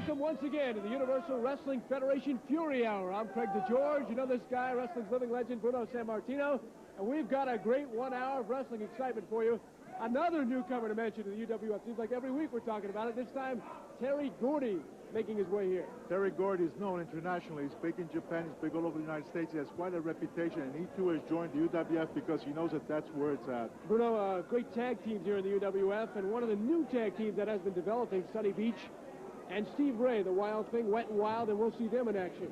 Welcome once again to the Universal Wrestling Federation Fury Hour. I'm Craig DeGeorge. You know this guy, wrestling's living legend, Bruno Sammartino. And we've got a great 1 hour of wrestling excitement for you. Another newcomer to mention to the UWF. Seems like every week we're talking about it. This time, Terry Gordy making his way here. Terry Gordy is known internationally. He's big in Japan. He's big all over the United States. He has quite a reputation, and he too has joined the UWF because he knows that that's where it's at. Bruno, great tag teams here in the UWF, and one of the new tag teams that has been developing, Sunny Beach and Steve Ray, the Wild Thing, Wet and Wild, and we'll see them in action.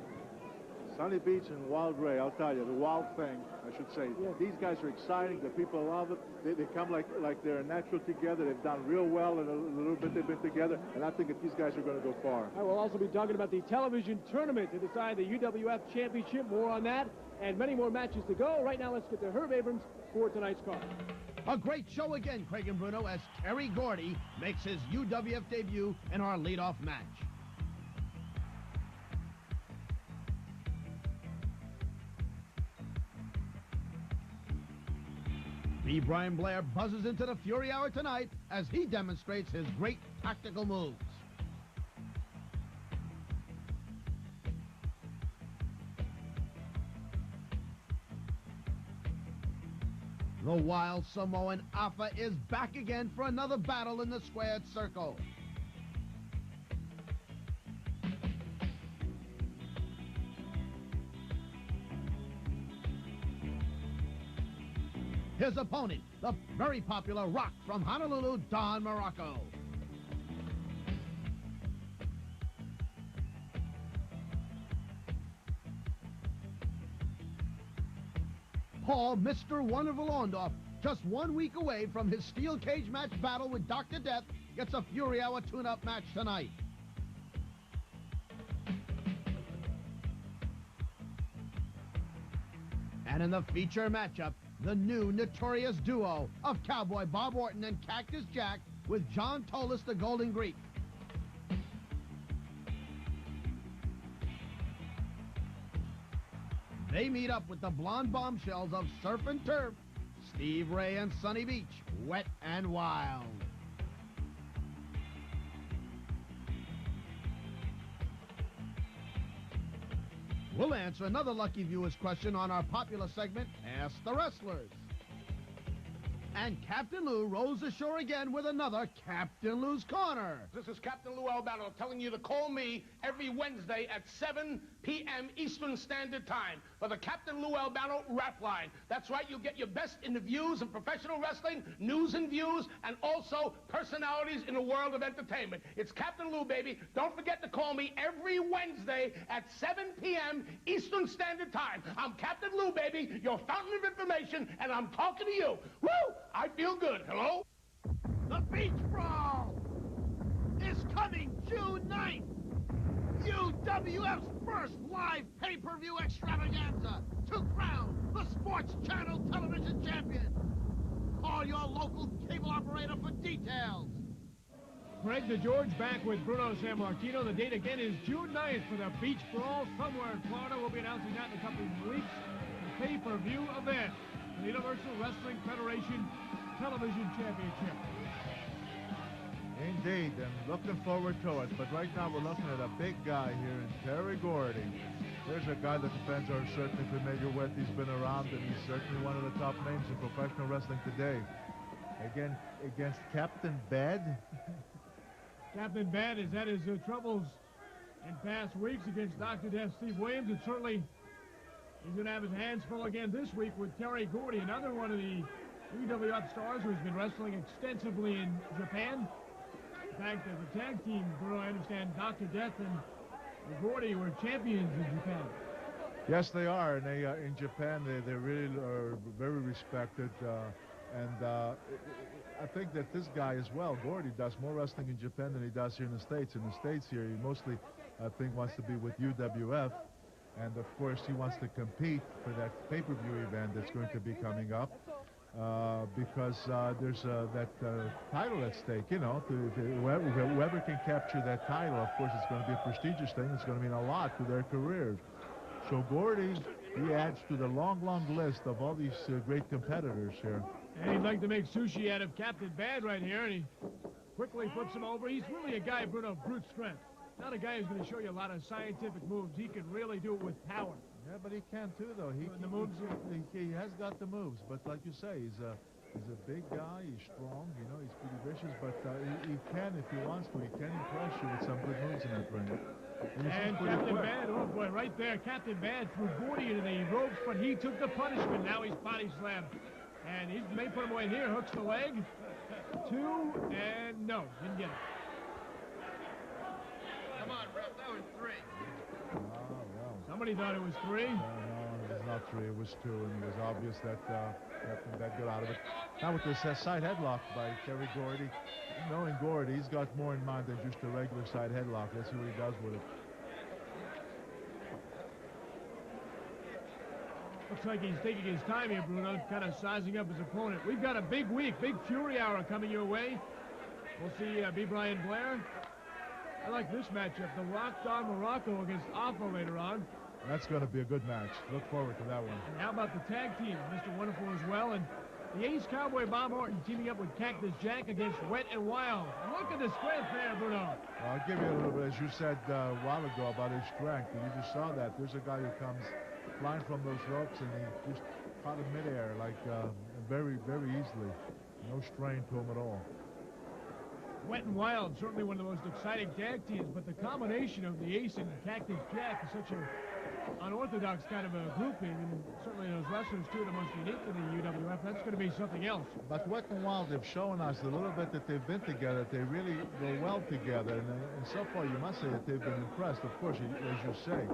Sunny Beach and Wild Ray, I'll tell you, the Wild Thing, I should say. Yeah. These guys are exciting. The people love it. They come like they're natural together. They've done real well in a little bit they've been together, and I think that these guys are going to go far. I will also be talking about the television tournament to decide the UWF Championship. More on that, and many more matches to go. Right now, let's get to Herb Abrams for tonight's card. A great show again, Craig and Bruno, as Terry Gordy makes his UWF debut in our leadoff match. B. Brian Blair buzzes into the Fury Hour tonight as he demonstrates his great tactical moves. The wild Samoan Afa is back again for another battle in the squared circle. His opponent, the very popular Rock from Honolulu, Don Morocco. Paul, Mr. Wonderful Orndorff, just 1 week away from his steel cage match battle with Dr. Death, gets a Fury Hour tune-up match tonight. And in the feature matchup, the new notorious duo of Cowboy Bob Orton and Cactus Jack with John Tolis, the Golden Greek. They meet up with the blonde bombshells of Surf and Turf, Steve Ray and Sunny Beach, Wet and Wild. We'll answer another lucky viewer's question on our popular segment, Ask the Wrestlers. And Captain Lou rolls ashore again with another Captain Lou's Corner. This is Captain Lou Albano telling you to call me every Wednesday at 7 p.m. Eastern Standard Time for the Captain Lou Albano rap line. That's right, you'll get your best in the views of professional wrestling, news and views, and also personalities in the world of entertainment. It's Captain Lou, baby. Don't forget to call me every Wednesday at 7 p.m. Eastern Standard Time. I'm Captain Lou, baby, your fountain of information, and I'm talking to you. Woo! I feel good. Hello? The Beach Brawl is coming June 9th. UWF's first live pay-per-view extravaganza to crown the Sports Channel television champion. Call your local cable operator for details. Craig DeGeorge back with Bruno Sammartino. The date again is June 9th for the Beach Brawl somewhere in Florida. We'll be announcing that in a couple of weeks. The pay-per-view event. The Universal Wrestling Federation Television Championship. Indeed, and looking forward to it. But right now we're looking at a big guy here in Terry Gordy. There's a guy that the fans are certainly familiar with. He's been around, and he's certainly one of the top names in professional wrestling today. Again, against Captain Bad. Captain Bad has had his troubles in past weeks against Dr. Death Steve Williams, and certainly he's going to have his hands full again this week with Terry Gordy, another one of the UWF stars who's been wrestling extensively in Japan. In fact, as a tag team, Bruno, I understand Dr. Death and Gordy were champions in Japan. Yes, they are, and they in Japan they really are very respected. I think that this guy as well, Gordy, does more wrestling in Japan than he does here in the States. In the States here, he mostly, I think, wants to be with UWF. And, of course, he wants to compete for that pay-per-view event that's going to be coming up because there's that title at stake, you know. Whoever can capture that title, of course, it's going to be a prestigious thing. It's going to mean a lot to their careers. So Gordy, he adds to the long, long list of all these great competitors here. And he'd like to make sushi out of Captain Bad right here, and he quickly flips him over. He's really a guy, Bruno, of brute strength. Not a guy who's going to show you a lot of scientific moves. He can really do it with power. Yeah, but he can too, though. He has got the moves, but like you say, he's a big guy. He's strong. You know, he's pretty vicious, but he can, if he wants to, he can impress you with some good moves in that ring. And Captain Bad, oh boy, right there, Captain Bad threw Gordy into the ropes, but he took the punishment. Now he's body slammed, and he may put him away here. Hooks the leg, 2, and no, didn't get it. Come on, ref, that was 3. Oh, well. Somebody thought it was 3. No, it was not 3. It was 2, and it was obvious that Captain Bad got out of it. Now with this side headlock by Terry Gordy. Knowing Gordy, he's got more in mind than just a regular side headlock. Let's see what he does with it. Looks like he's taking his time here, Bruno, kind of sizing up his opponent. We've got a big week, big Fury Hour coming your way. We'll see B. Brian Blair. I like this matchup, the Rock Don Morocco against Alpha later on. That's going to be a good match. Look forward to that one. And how about the tag team? Mr. Wonderful as well. And the Ace Cowboy Bob Orton teaming up with Cactus Jack against Wet and Wild. And look at the strength there, Bruno. Well, I'll give you a little bit, as you said a while ago, about his strength. And you just saw that. There's a guy who comes flying from those ropes, and he just caught him midair, like very, very easily. No strain to him at all. Wet and Wild, certainly one of the most exciting tag teams, but the combination of the Ace and Cactus Jack is such a unorthodox kind of a grouping, and certainly those wrestlers, two of the most unique in the UWF. That's going to be something else. But Wet and Wild have shown us a little bit that they've been together. They really go well together, and so far you must say that they've been impressed. Of course, as you say,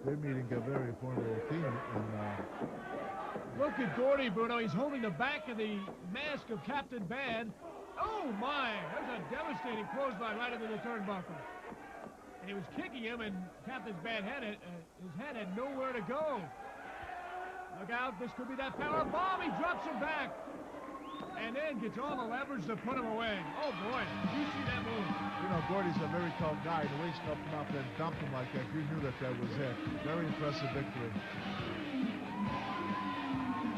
they're meeting a very formidable team. Look at Gordy, Bruno. He's holding the back of the mask of Captain Bad. Oh, my. There's a devastating clothesline right into the turnbuckle. And he was kicking him, and Captain's Bad head, his head had nowhere to go. Look out. This could be that power bomb. He drops him back. And then gets all the leverage to put him away. Oh, boy. Did you see that move? You know, Gordy's a very tough guy. The way he scuffed him up and dumped him like that, you knew that that was it. Very impressive victory.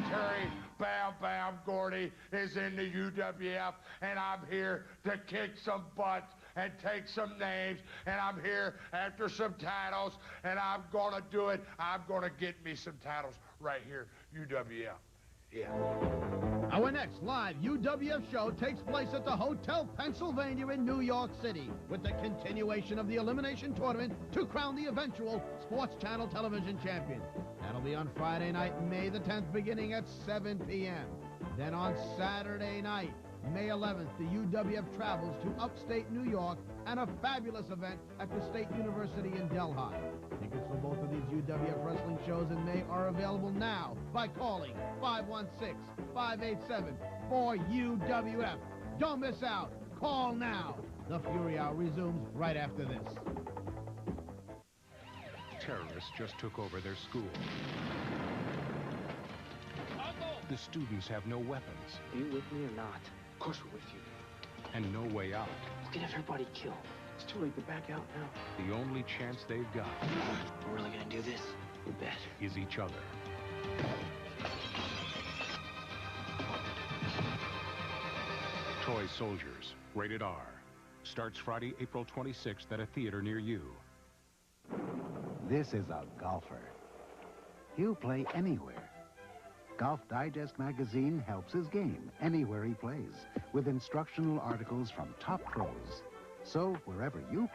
Terry Bam Bam Gordy is in the UWF, and I'm here to kick some butt and take some names, and I'm here after some titles, and I'm gonna do it. I'm gonna get me some titles right here, UWF. Yeah. Our next live UWF show takes place at the Hotel Pennsylvania in New York City, with the continuation of the elimination tournament to crown the eventual Sports Channel television champion. That'll be on Friday night, May the 10th, beginning at 7 p.m. Then on Saturday night, May 11th, the UWF travels to upstate New York and a fabulous event at the State University in Delhi. Tickets for both of these UWF wrestling shows in May are available now by calling 516-587-4UWF. Don't miss out. Call now. The Fury Hour resumes right after this. Terrorists just took over their school. The students have no weapons. Are you with me or not? Of course we're with you. And no way out. Look at everybody killed. It's too late to back out now. The only chance they've got. We're really gonna do this? You bet. Is each other. Toy Soldiers, rated R. Starts Friday, April 26th at a theater near you. This is a golfer. He'll play anywhere. Golf Digest magazine helps his game anywhere he plays with instructional articles from top pros. So wherever you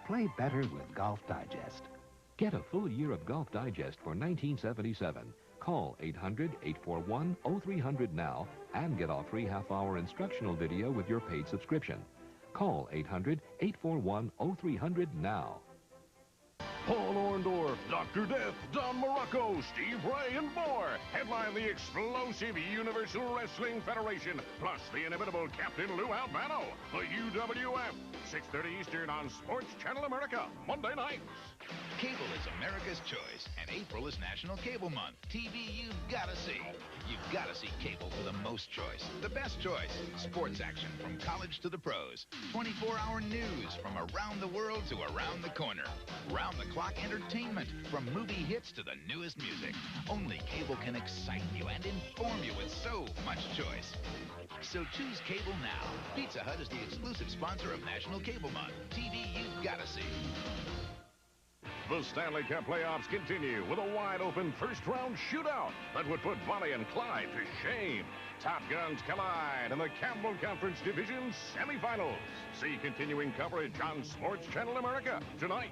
play better with Golf Digest. Get a full year of Golf Digest for $19.77. Call 800-841-0300 now and get our free half-hour instructional video with your paid subscription. Call 800-841-0300 now. Paul Orndorff, Dr. Death, Don Morocco, Steve Ray, and more headline the explosive Universal Wrestling Federation, plus the inimitable Captain Lou Albano, the UWF, 6:30 Eastern on Sports Channel America, Monday nights. Cable is America's choice, and April is National Cable Month. TV you've got to see. You've got to see cable for the most choice, the best choice. Sports action from college to the pros. 24-hour news from around the world to around the corner. Round-the-clock entertainment from movie hits to the newest music. Only cable can excite you and inform you with so much choice. So choose cable now. Pizza Hut is the exclusive sponsor of National Cable Month. TV you've got to see. The Stanley Cup playoffs continue with a wide-open first-round shootout that would put Bonnie and Clyde to shame. Top Guns collide in the Campbell Conference Division semifinals. See continuing coverage on Sports Channel America tonight.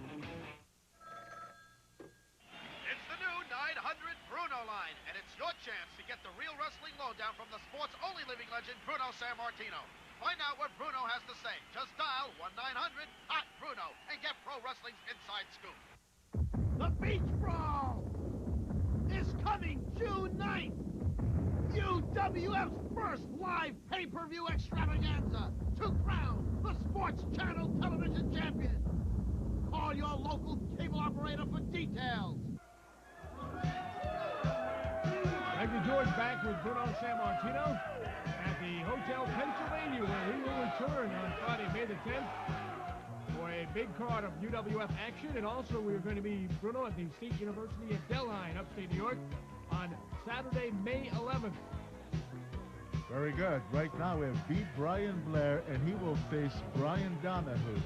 It's the new 900 Bruno line, and it's your chance to get the real wrestling lowdown from the sport's only living legend, Bruno Sammartino. Find out what Bruno has to say. Just dial 1-900-HOT-BRUNO and get pro wrestling's inside scoop. The Beach Brawl is coming June 9th. UWF's first live pay-per-view extravaganza to crown the Sports Channel television champion. Call your local cable operator for details. Thank you, George. Back with Bruno Sammartino at the Hotel Pennsylvania, where we will return on Friday, May the 10th, for a big card of UWF action. And also, we're going to be, Bruno, at the State University at Delhi in upstate New York on Saturday, May 11th. Very good. Right now, we have beat Brian Blair, and he will face Brian Donahue.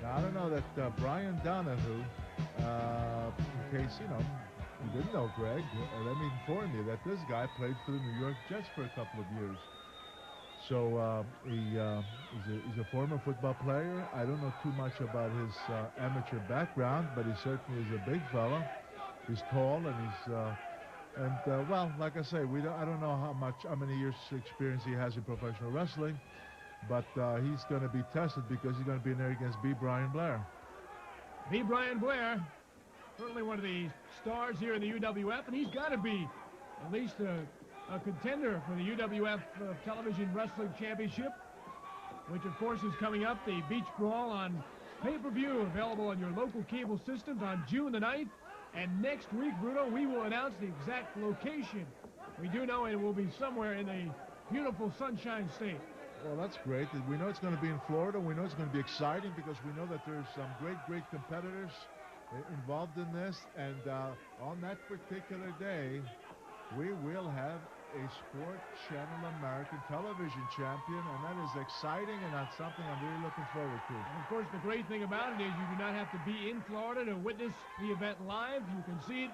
Now, I don't know that Brian Donahue, in case, you know, you didn't know, Greg, let me inform you that this guy played for the New York Jets for a couple of years. So he's a former football player. I don't know too much about his amateur background, but he certainly is a big fella. He's tall, and he's well, like I say, I don't know how many years experience he has in professional wrestling, but he's going to be tested because he's going to be in there against B. Brian Blair. B. Brian Blair, certainly one of the stars here in the UWF, and he's got to be at least a contender for the UWF Television Wrestling Championship, which of course is coming up, the Beach Brawl on pay-per-view, available on your local cable systems on June the 9th. And next week, Bruno, we will announce the exact location. We do know it will be somewhere in the beautiful Sunshine State. Well, that's great. We know it's going to be in Florida. We know it's going to be exciting because we know that there's some great competitors involved in this. And on that particular day, we will have a Sports Channel American television champion, and that is exciting, and that's something I'm really looking forward to. And of course, the great thing about it is you do not have to be in Florida to witness the event live. You can see it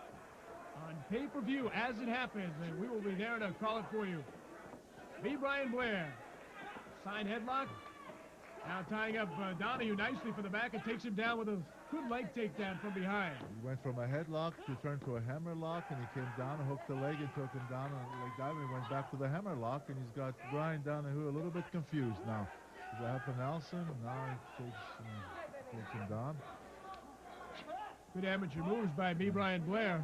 on pay-per-view as it happens, and we will be there to call it for you. B. Brian Blair, side headlock. Now tying up Donahue nicely from the back and takes him down with a good leg takedown from behind. He went from a headlock to turn to a hammer lock, and he came down and hooked the leg and took him down on the leg dive, and he went back to the hammer lock, and he's got Brian Donahue a little bit confused now. He's a half a Nelson, and now he takes him down. Good amateur moves by B. Brian Blair.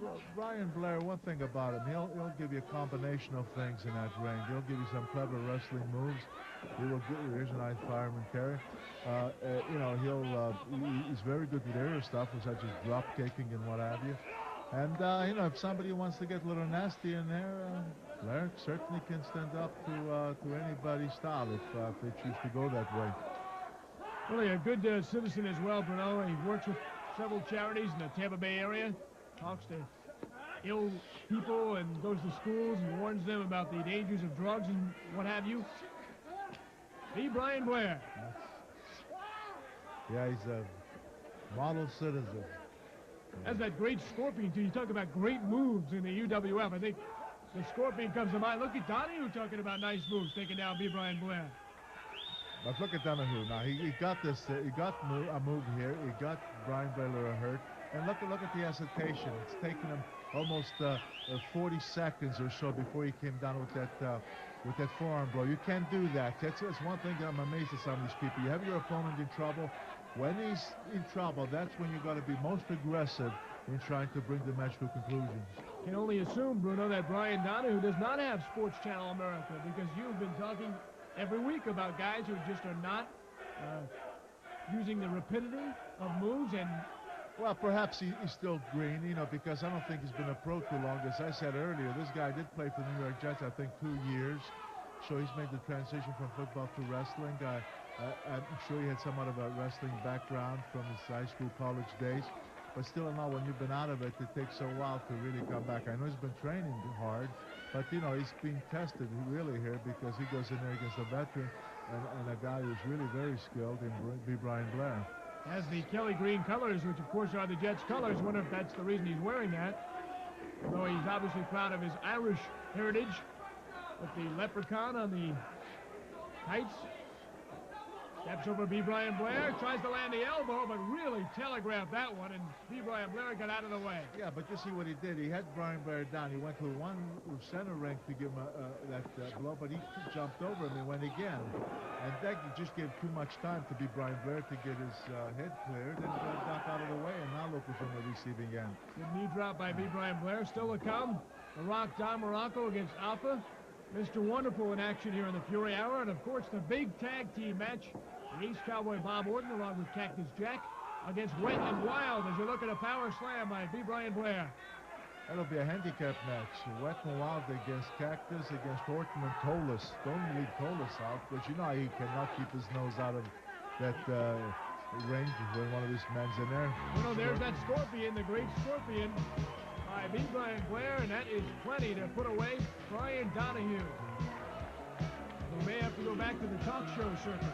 Well, Brian Blair, one thing about him, he'll give you a combination of things in that ring. He'll give you some clever wrestling moves. He will give you, here's a nice fireman carry. You know, he's very good with aerial stuff, such as drop kicking and what have you. And, you know, if somebody wants to get a little nasty in there, Blair certainly can stand up to anybody's style if they choose to go that way. Really a good citizen as well, Bruno. He works with several charities in the Tampa Bay area. Talks to ill people and goes to schools and warns them about the dangers of drugs and what have you. B. Brian Blair. Yeah, he's a model citizen. That's that great Scorpion, too. You talk about great moves in the UWF. I think the Scorpion comes to mind. Look at Donahue talking about nice moves, taking down B. Brian Blair. But look at Donahue now. He got this. He got a move here. He got Brian Blair hurt. And look at the hesitation. It's taken him almost 40 seconds or so before he came down with that forearm blow. You can't do that. That's one thing that I'm amazed at some of these people. You have your opponent in trouble. When he's in trouble, that's when you got to be most aggressive in trying to bring the match to conclusions. Can only assume, Bruno, that Brian Donahue does not have Sports Channel America, because you've been talking every week about guys who just are not using the rapidity of moves and Well, perhaps he's still green, you know, because I don't think he's been a pro too long. As I said earlier, this guy did play for the New York Jets, I think, 2 years. So he's made the transition from football to wrestling. I'm sure he had somewhat of a wrestling background from his high school, college days. But still in all, when you've been out of it, it takes a while to really come back. I know he's been training hard, but, you know, he's being tested really here because he goes in there against a veteran and a guy who's really very skilled in B. Brian Blair. Has the Kelly green colors, which, of course, are the Jets' colors. I wonder if that's the reason he's wearing that. Although he's obviously proud of his Irish heritage with the leprechaun on the tights. Steps over B. Brian Blair, tries to land the elbow, but really telegraphed that one, and B. Brian Blair got out of the way. Yeah, but you see what he did. He had Brian Blair down. He went to one center ring to give him that blow, but he jumped over him and went again. And that just gave too much time to B. Brian Blair to get his head cleared and got out of the way, and now look who's on the receiving end. Good knee drop by B. Brian Blair. Still to come, The Rock Don Morocco against Alpha. Mr. Wonderful in action here in the Fury Hour, and of course the big tag team match. The Ace Cowboy Bob Orton along with Cactus Jack against Wet and Wild as you look at a power slam by B. Brian Blair. That'll be a handicap match. Wet and Wild against Cactus, against Orton and Tolis. Don't leave Tolis out, because you know he cannot keep his nose out of that range when one of his men's in there. You know, there's that Scorpion, the great Scorpion by B. Brian Blair, and that is plenty to put away Brian Donahue, who may have to go back to the talk show circuit.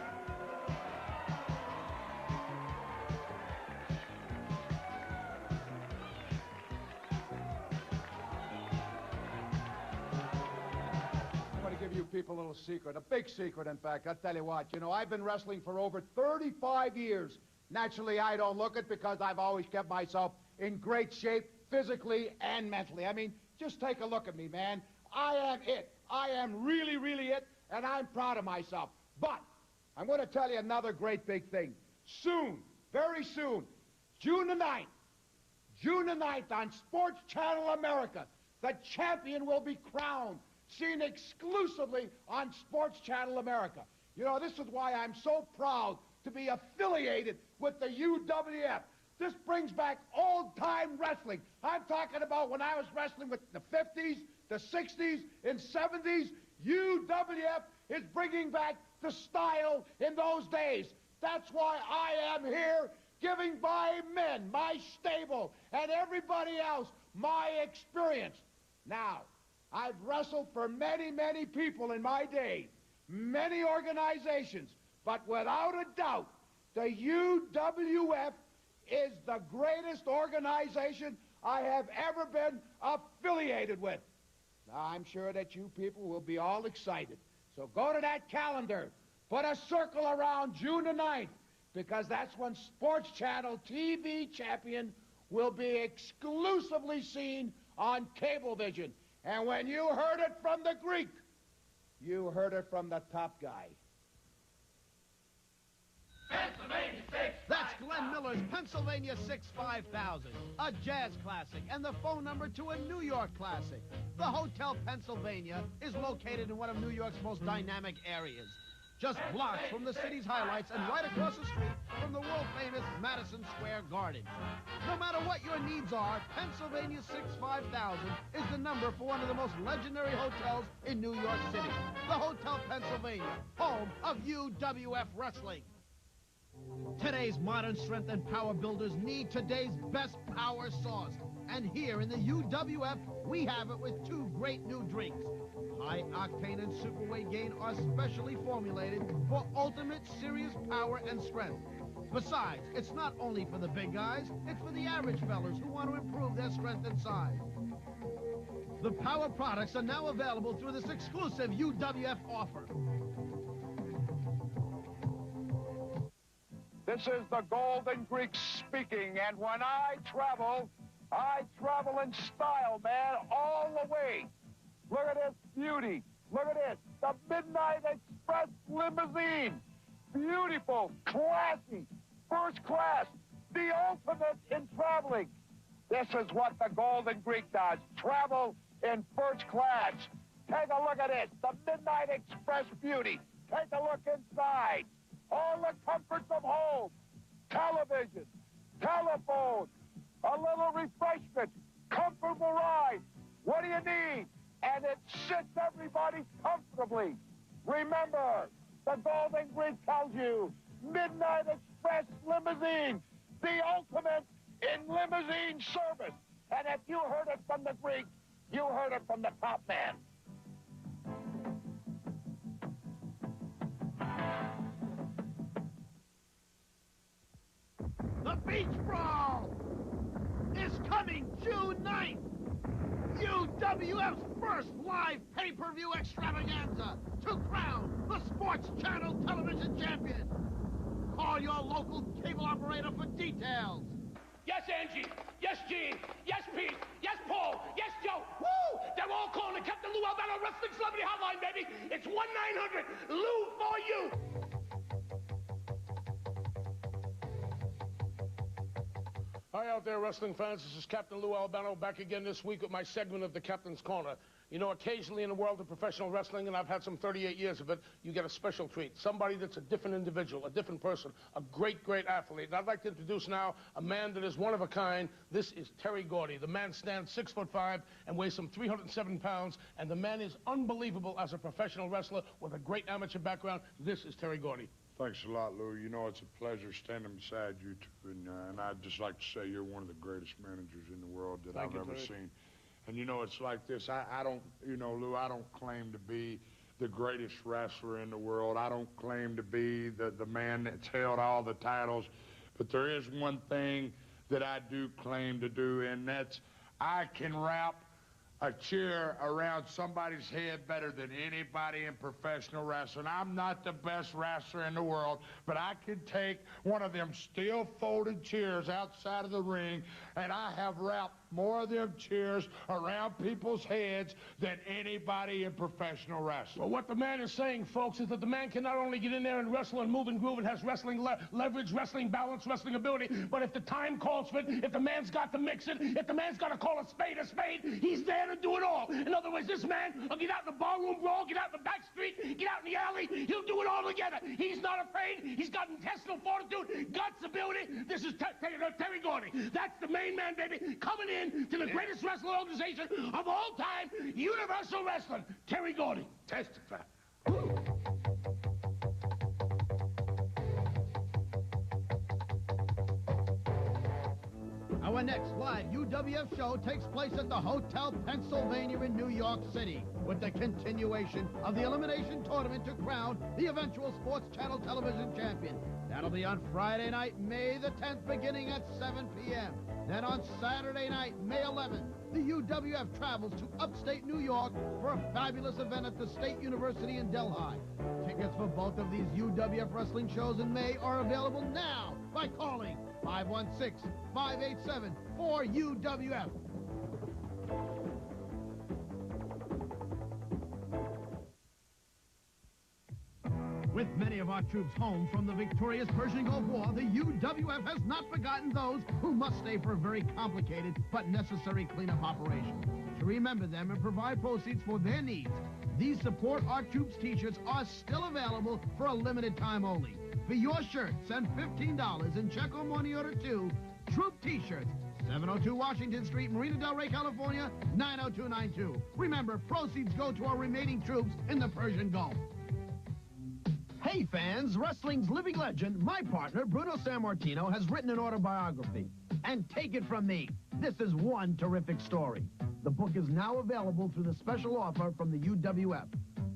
You people a little secret, a big secret, in fact. I'll tell you what, you know, I've been wrestling for over 35 years. Naturally, I don't look it because I've always kept myself in great shape physically and mentally. I mean, just take a look at me, man. I am it. I am really, really it, and I'm proud of myself. But I'm going to tell you another great big thing. Soon, very soon, June the 9th on Sports Channel America, the champion will be crowned. Seen exclusively on Sports Channel America. You know, this is why I'm so proud to be affiliated with the UWF. This brings back old-time wrestling. I'm talking about when I was wrestling with the 50s, the 60s, and 70s. UWF is bringing back the style in those days. That's why I am here giving my men, my stable, and everybody else my experience. Now, I've wrestled for many, many people in my day, many organizations, but without a doubt, the UWF is the greatest organization I have ever been affiliated with. Now, I'm sure that you people will be all excited. So go to that calendar, put a circle around June the 9th, because that's when Sports Channel TV champion will be exclusively seen on Cablevision. And when you heard it from the Greek, you heard it from the top guy. Pennsylvania 6. That's Glenn Miller's Pennsylvania 6 5000, a jazz classic, and the phone number to a New York classic. The Hotel Pennsylvania is located in one of New York's most dynamic areas. Just blocks from the city's highlights and right across the street from the world-famous Madison Square Garden. No matter what your needs are, Pennsylvania 6 5000 is the number for one of the most legendary hotels in New York City. The Hotel Pennsylvania, home of UWF Wrestling. Today's modern strength and power builders need today's best power sauce. And here in the UWF, we have it with two great new drinks. High Octane and Super Weight Gain are specially formulated for ultimate serious power and strength. Besides, it's not only for the big guys, it's for the average fellas who want to improve their strength and size. The power products are now available through this exclusive UWF offer. This is the Golden Greek speaking, and when I travel in style, man, all the way. Look at this beauty. Look at this. The Midnight Express limousine. Beautiful, classy, first class, the ultimate in traveling. This is what the Golden Greek does. Travel in first class. Take a look at it. The Midnight Express beauty. Take a look inside. All the comforts of home. Television, telephone, a little refreshment, comfortable ride. What do you need? And it sits everybody comfortably. Remember, the Golden Greek tells you, Midnight Express Limousine, the ultimate in limousine service. And if you heard it from the Greek, you heard it from the top man. The Beach Brawl is coming June 9th. UWF's first live pay-per-view extravaganza to crown the Sports Channel television champion. Call your local cable operator for details. Yes, Angie. Yes, Gene. Yes, Pete. Yes, Paul. Yes, Joe. Woo! They're all calling the Captain Lou Albano Wrestling Celebrity Hotline, baby. It's 1-900-LOU for you. Hi out there, wrestling fans. This is Captain Lou Albano back again this week with my segment of the Captain's Corner. You know, occasionally in the world of professional wrestling, and I've had some 38 years of it, you get a special treat. Somebody that's a different individual, a different person, a great, great athlete. And I'd like to introduce now a man that is one of a kind. This is Terry Gordy. The man stands 6'5" and weighs some 307 pounds, and the man is unbelievable as a professional wrestler with a great amateur background. This is Terry Gordy. Thanks a lot, Lou. You know, it's a pleasure standing beside you two, and I'd just like to say you're one of the greatest managers in the world that I've ever seen. And, you know, it's like this. I don't, you know, Lou, I don't claim to be the greatest wrestler in the world. I don't claim to be the man that's held all the titles. But there is one thing that I do claim to do, and that's I can wrap a chair around somebody's head better than anybody in professional wrestling. I'm not the best wrestler in the world, but I can take one of them steel folded chairs outside of the ring, and I have wrapped more of them chairs around people's heads than anybody in professional wrestling. Well, what the man is saying, folks, is that the man can not only get in there and wrestle and move and groove and has wrestling leverage, wrestling balance, wrestling ability, but if the time calls for it, if the man's got to mix it, if the man's got to call a spade, he's there to do it all. In other words, this man will get out in the barroom brawl, get out in the back street, get out in the alley, he'll do it all together. He's not afraid. He's got intestinal fortitude, guts, ability. This is Terry Gordy. That's the main man, baby, coming in to the greatest wrestling organization of all time, Universal Wrestling. Terry Gordy. Testify. Our next live UWF show takes place at the Hotel Pennsylvania in New York City, with the continuation of the elimination tournament to crown the eventual Sports Channel television champion. That'll be on Friday night, May the 10th, beginning at 7 p.m. Then on Saturday night, May 11th, the UWF travels to upstate New York for a fabulous event at the State University in Delhi. Tickets for both of these UWF wrestling shows in May are available now by calling 516-587-4UWF. With many of our troops home from the victorious Persian Gulf War, the UWF has not forgotten those who must stay for a very complicated but necessary cleanup operation. To remember them and provide proceeds for their needs, these Support Our Troops t-shirts are still available for a limited time only. For your shirt, send $15 and check on money order 2, Troop T-shirts, 702 Washington Street, Marina Del Rey, California, 90292. Remember, proceeds go to our remaining troops in the Persian Gulf. Hey fans, wrestling's living legend, my partner, Bruno Sammartino, has written an autobiography. And take it from me, this is one terrific story. The book is now available through the special offer from the UWF.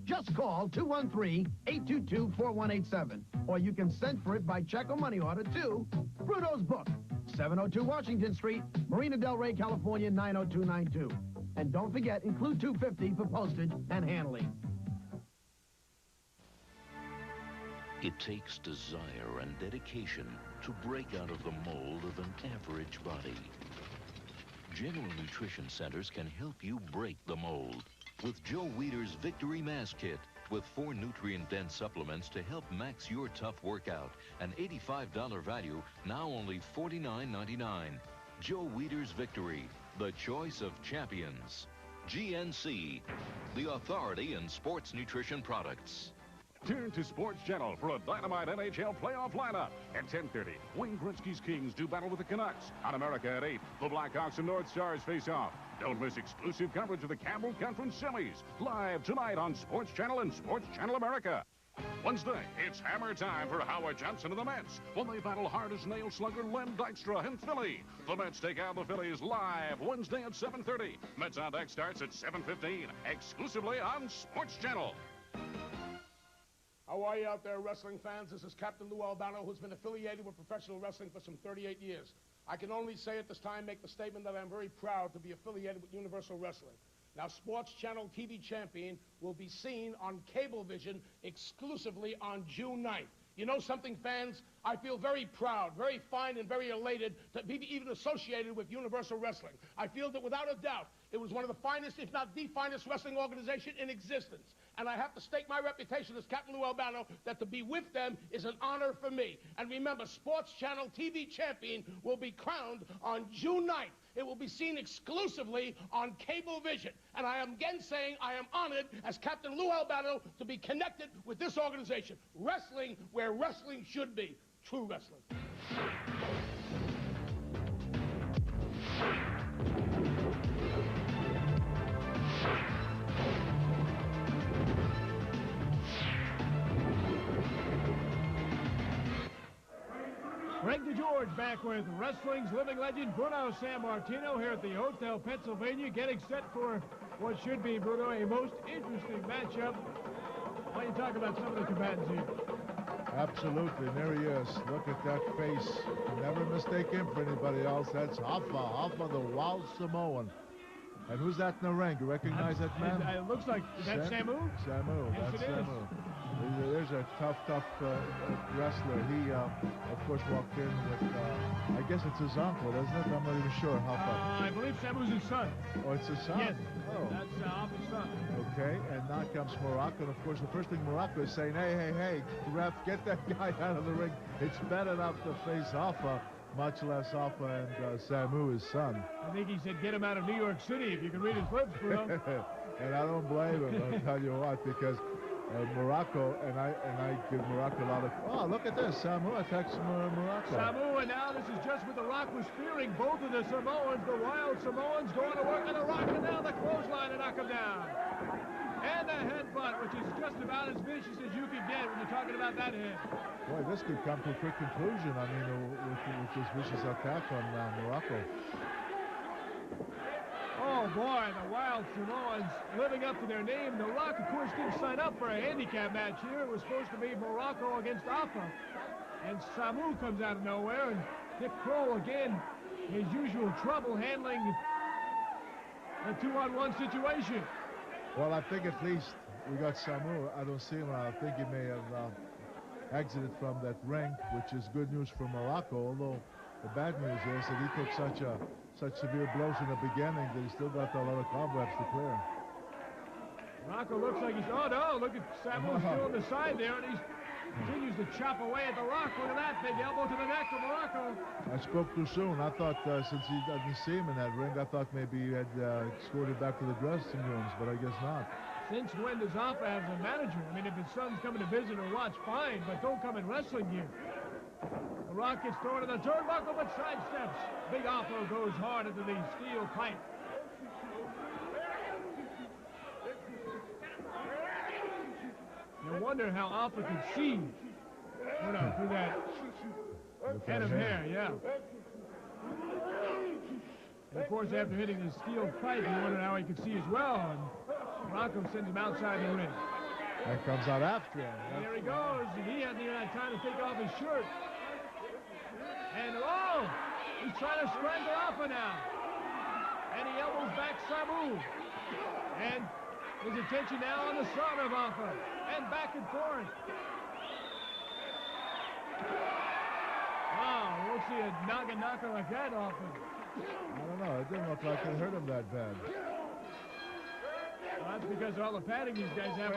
Just call 213-822-4187, or you can send for it by check or money order to Bruno's Book, 702 Washington Street, Marina Del Rey, California, 90292. And don't forget, include $2.50 for postage and handling. It takes desire and dedication to break out of the mold of an average body. General Nutrition Centers can help you break the mold with Joe Weider's Victory Mass Kit with 4 nutrient-dense supplements to help max your tough workout. An $85 value, now only $49.99. Joe Weider's Victory, the choice of champions. GNC, the authority in sports nutrition products. Turn to Sports Channel for a dynamite NHL playoff lineup. At 10:30, Wayne Gretzky's Kings do battle with the Canucks. On America at 8, the Blackhawks and North Stars face off. Don't miss exclusive coverage of the Campbell Conference semis. Live tonight on Sports Channel and Sports Channel America. Wednesday, it's hammer time for Howard Johnson and the Mets when they battle hard-as-nail slugger Len Dykstra and Philly. The Mets take out the Phillies live Wednesday at 7:30. Mets on Deck starts at 7:15, exclusively on Sports Channel. How are you out there, wrestling fans? This is Captain Lou Albano, who's been affiliated with professional wrestling for some 38 years. I can only say at this time, make the statement that I'm very proud to be affiliated with Universal Wrestling. Now, Sports Channel TV Champion will be seen on Cablevision exclusively on June 9th. You know something, fans? I feel very proud, very fine, and very elated to be even associated with Universal Wrestling. I feel that without a doubt, it was one of the finest, if not the finest, wrestling organization in existence. And I have to stake my reputation as Captain Lou Albano that to be with them is an honor for me. And remember, Sports Channel TV Champion will be crowned on June 9th. It will be seen exclusively on Cablevision. And I am again saying I am honored as Captain Lou Albano to be connected with this organization. Wrestling where wrestling should be. True wrestling. Greg DeGeorge back with wrestling's living legend Bruno Sammartino here at the Hotel Pennsylvania, getting set for what should be, Bruno, a most interesting matchup. Why don't you talk about some of the combatants here? Absolutely, and there he is. Look at that face. Never mistake him for anybody else. That's Hoffa, the wild Samoan. And who's that in the ring? You recognize that man? It looks like, is that Samu? Samu, yes, that's Samu. There's a tough wrestler. He, of course, walked in with, I guess it's his uncle, isn't it? I'm not even sure. Hoffa. I believe Samu's his son. Oh, it's his son? Yes. Oh. That's Hoffa's son. Okay, and now comes Morocco. And, of course, the first thing Morocco is saying, hey, ref, get that guy out of the ring. It's bad enough to face Hoffa, much less Hoffa and Samu, his son. I think he said, get him out of New York City, if you can read his lips, Bruno. And I don't blame him, I'll tell you what, because Morocco, and I give Morocco a lot of... Oh, look at this. Samu attacks Morocco. Samu, and now this is just what The Rock was fearing. Both of the Samoans, the wild Samoans, going to work on The Rock, and now the clothesline to knock him down. And a headbutt, which is just about as vicious as you could get when you're talking about that head. Boy, this could come to a quick conclusion, I mean, with this vicious attack on Morocco. Oh, boy, the wild Samoans living up to their name. The Rock, of course, didn't sign up for a handicap match here. It was supposed to be Morocco against Hoffa. And Samu comes out of nowhere, and Dick Kroll, again, his usual trouble handling a 2-on-1 situation. Well, I think at least we got Samu. I don't see him. I think he may have exited from that ring, which is good news for Morocco, although the bad news is that he took such severe blows in the beginning that he still got a lot of cobwebs to clear. Morocco looks like he's... Oh, no, look at Samu still on the side there, and he continues to chop away at The Rock. Look at that big elbow to the neck of Morocco. I spoke too soon. I thought since he doesn't see him in that ring, I thought maybe he had escorted back to the dressing rooms, but I guess not. Since when does Hoffa have a manager? I mean, if his son's coming to visit or watch, fine, but don't come in wrestling gear. The Rock gets thrown to the turnbuckle, but sidesteps. Big Hoffa goes hard into the steel pipe. You wonder how Hoffa could see through that head of hair, yeah. And of course, after hitting the steel pipe, you wonder how he could see as well. And Morocco sends him outside the ring. And comes out after him. And there he goes. And he hasn't even had time to take off his shirt. And, oh, he's trying to strangle Hoffa now. And he elbows back Samu. And his attention now on the son of Hoffa. And back and forth. Wow, we won't see a knocker like that often. I don't know. It didn't look like it hurt him that bad. Well, that's because of all the padding these guys have.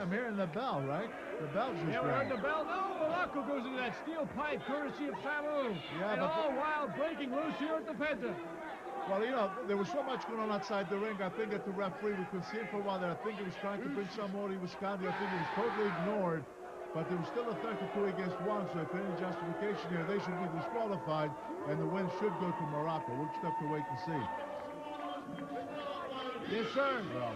I'm hearing the bell, right? The bell's just we heard the bell. No, Morocco goes into that steel pipe, courtesy of Samu. Yeah, and all wild breaking loose here at the Penta. Well, you know, there was so much going on outside the ring. I think that the referee, we could see it for a while there. I think he was trying to bring some more. He was counting. I think he was totally ignored. But there was still a 32 against 1, so if any justification here, they should be disqualified, and the win should go to Morocco. We'll just have to wait and see. Yes, sir. Well,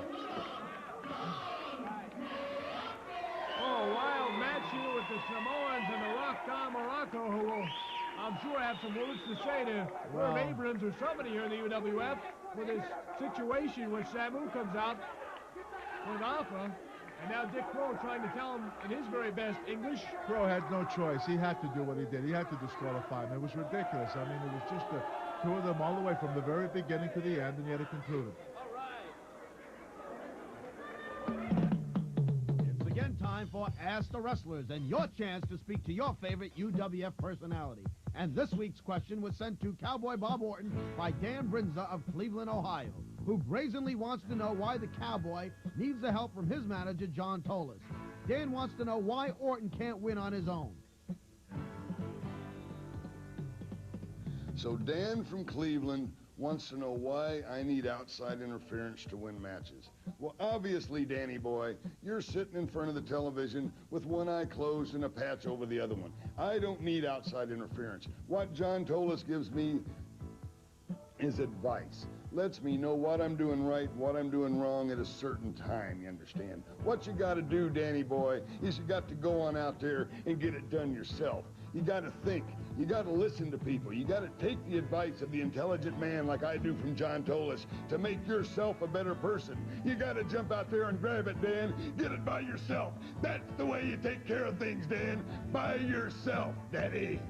oh, wild match here with the Samoans and the Rock-Don Morocco, who will, I'm sure, have some words to say to Herb Abrams or somebody here in the UWF for this situation where Samu comes out with Alpha. And now Dick Crow trying to tell him in his very best English. Crow had no choice. He had to do what he did. He had to disqualify him. It was ridiculous. I mean, it was just the two of them all the way from the very beginning to the end, and yet it concluded. It's again time for Ask the Wrestlers and your chance to speak to your favorite UWF personality. And this week's question was sent to Cowboy Bob Orton by Dan Brinza of Cleveland, Ohio, who brazenly wants to know why the Cowboy needs the help from his manager, John Tolis. Dan wants to know why Orton can't win on his own. So Dan from Cleveland wants to know why I need outside interference to win matches. Well, obviously, Danny boy, you're sitting in front of the television with one eye closed and a patch over the other one. I don't need outside interference. What John Tolis gives me is advice. Lets me know what I'm doing right, what I'm doing wrong at a certain time, you understand? What you got to do, Danny boy, is you got to go on out there and get it done yourself. You got to think. You got to listen to people. You got to take the advice of the intelligent man like I do from John Tolis to make yourself a better person. You got to jump out there and grab it, Dan. Get it by yourself. That's the way you take care of things, Dan. By yourself, Daddy.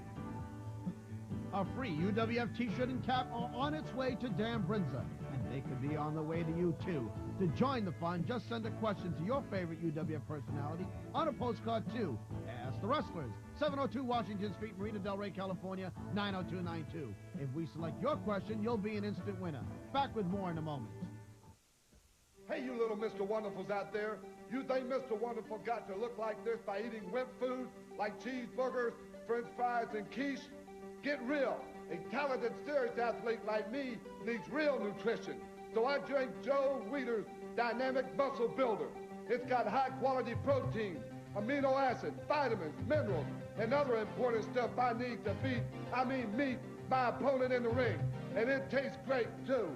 A free UWF t-shirt and cap are on its way to Dan Brinza, and they could be on the way to you, too. To join the fun, just send a question to your favorite UWF personality on a postcard to Ask the Wrestlers, 702 Washington Street, Marina Del Rey, California, 90292. If we select your question, you'll be an instant winner. Back with more in a moment. Hey, you little Mr. Wonderfuls out there. You think Mr. Wonderful got to look like this by eating wimp food like cheeseburgers, french fries, and quiche? Get real. A talented, serious athlete like me needs real nutrition. So I drink Joe Weider's Dynamic Muscle Builder. It's got high-quality protein, amino acids, vitamins, minerals, and other important stuff I need to beat, meet my opponent in the ring. And it tastes great, too.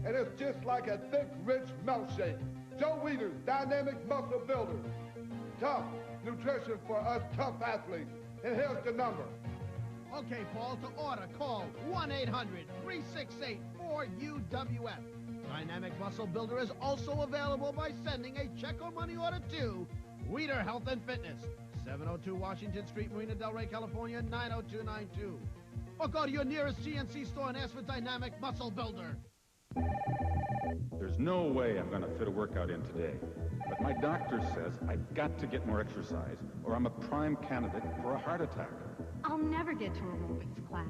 And it's just like a thick, rich milkshake. Joe Weider's Dynamic Muscle Builder. Tough nutrition for us tough athletes. And here's the number. Okay, Paul, to order, call 1-800-368-4UWF. Dynamic Muscle Builder is also available by sending a check or money order to Weider Health and Fitness, 702 Washington Street, Marina Del Rey, California, 90292. Or go to your nearest GNC store and ask for Dynamic Muscle Builder. There's no way I'm going to fit a workout in today. But my doctor says I've got to get more exercise, or I'm a prime candidate for a heart attack. I'll never get to aerobics class.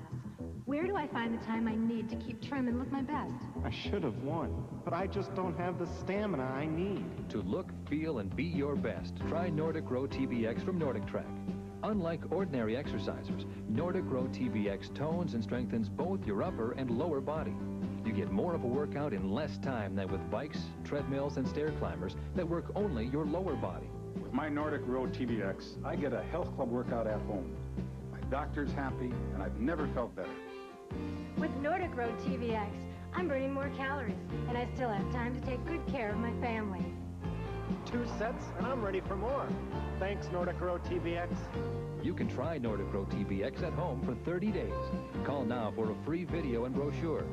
Where do I find the time I need to keep trim and look my best? I should have won, but I just don't have the stamina I need. To look, feel, and be your best, try Nordic Row TVX from Nordic Track. Unlike ordinary exercisers, Nordic Row TVX tones and strengthens both your upper and lower body. You get more of a workout in less time than with bikes, treadmills, and stair climbers that work only your lower body. With my Nordic Row TVX, I get a health club workout at home. My doctor's happy, and I've never felt better. With Nordic Road TVX, I'm burning more calories, and I still have time to take good care of my family. 2 sets, and I'm ready for more. Thanks, Nordic Row TVX. You can try Nordic Row TVX at home for 30 days. Call now for a free video and brochure.